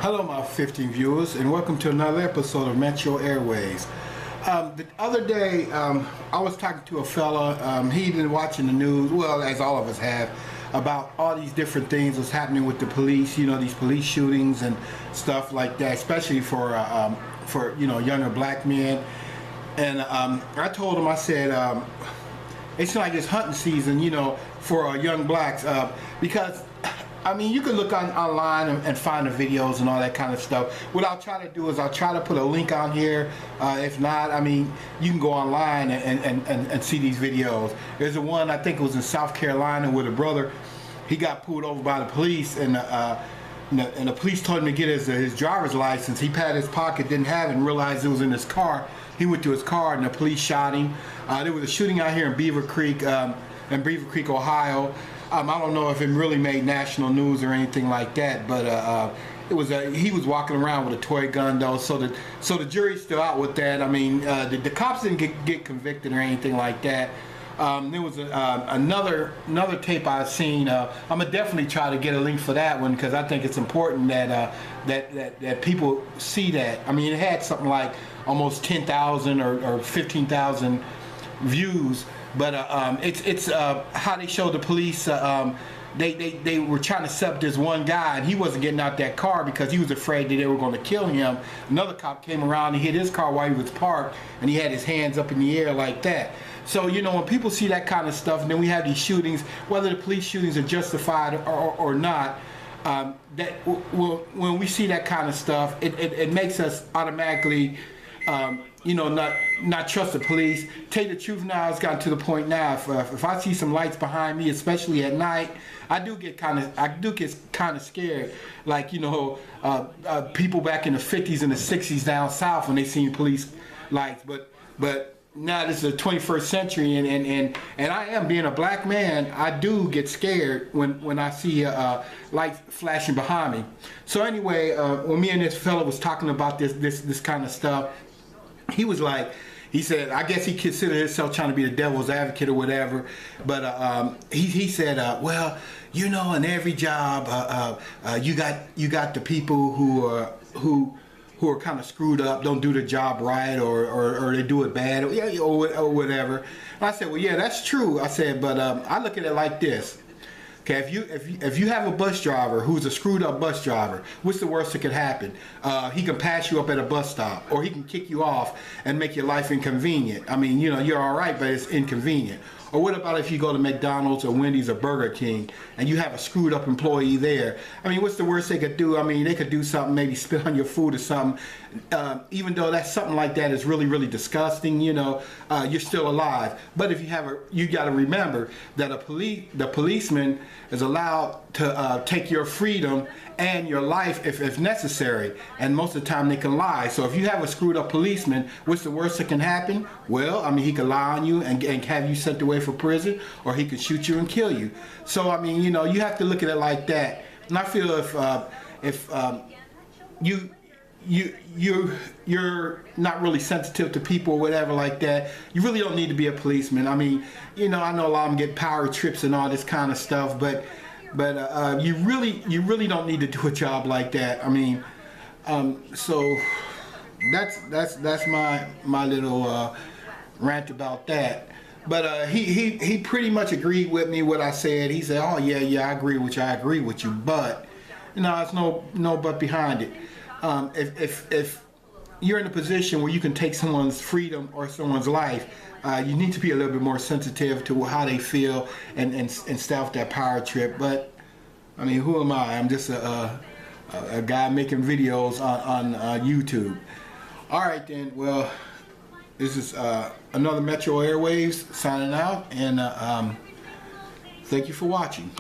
Hello my 15 viewers, and welcome to another episode of Metro Airways. The other day I was talking to a fella. He'd been watching the news, well, as all of us have, about all these different things that's happening with the police, you know, these police shootings and stuff like that, especially for younger black men. And I told him, I said, it's like it's hunting season, you know, for young blacks, because I mean, you can look online and find the videos and all that kind of stuff. What I'll try to do is I'll try to put a link on here. If not, I mean, you can go online and see these videos. There's a one, I think it was in South Carolina, with a brother. He got pulled over by the police, and the police told him to get his driver's license. He patted his pocket, didn't have it, and realized it was in his car. He went to his car, and the police shot him. There was a shooting out here in Beaver Creek, Ohio. I don't know if it really made national news or anything like that, but it was he was walking around with a toy gun though, so the jury's still out with that. I mean, the cops didn't get convicted or anything like that. There was another tape I've seen. I'm gonna definitely try to get a link for that one, because I think it's important that that people see that. I mean, it had something like almost 10,000 or 15,000 views. But it's how they showed the police. They were trying to set up this one guy, and he wasn't getting out that car because he was afraid that they were going to kill him. Another cop came around and hit his car while he was parked, and he had his hands up in the air like that. So, you know, when people see that kind of stuff, and then we have these shootings, whether the police shootings are justified or not, when we see that kind of stuff, it makes us automatically you know, not trust the police. Tell you the truth now, it's gotten to the point now, if I see some lights behind me, especially at night, I do get kind of scared. Like, you know, people back in the 50s and the 60s down south when they seen police lights, but now this is the 21st century, and I am, being a black man, I do get scared when I see lights flashing behind me. So anyway, when me and this fellow was talking about this kind of stuff, he was like, he said, I guess he considered himself trying to be the devil's advocate or whatever, but he said, well, you know, in every job, you got the people who are kind of screwed up, don't do the job right, or they do it bad, or whatever. And I said, well, yeah, that's true. I said, but I look at it like this. Okay, if you have a bus driver who's a screwed up bus driver, what's the worst that could happen? He can pass you up at a bus stop, or he can kick you off and make your life inconvenient. I mean, you know, you're all right, but it's inconvenient. Or what about if you go to McDonald's or Wendy's or Burger King and you have a screwed up employee there? I mean, what's the worst they could do? I mean, they could do something, maybe spit on your food or something. Even though that's something like that is really, really disgusting, you know, you're still alive. But if you got to remember that the policeman is allowed to take your freedom and your life if necessary, and most of the time they can lie. So if you have a screwed up policeman, what's the worst that can happen? Well, I mean, he could lie on you and have you sent away for prison, or he could shoot you and kill you. So I mean, you know, you have to look at it like that. And I feel if you're not really sensitive to people or whatever like that, you really don't need to be a policeman. I mean, you know, I know a lot of them get power trips and all this kind of stuff, but you really don't need to do a job like that. I mean, so that's my little rant about that. But he pretty much agreed with me what I said. He said, oh yeah, I agree with you, but you know, there's no but behind it. If you're in a position where you can take someone's freedom or someone's life, you need to be a little bit more sensitive to how they feel and stay off that power trip. But I mean, who am I? I'm just a guy making videos on YouTube. All right then. Well, this is another Metro Airwaves signing out, and thank you for watching.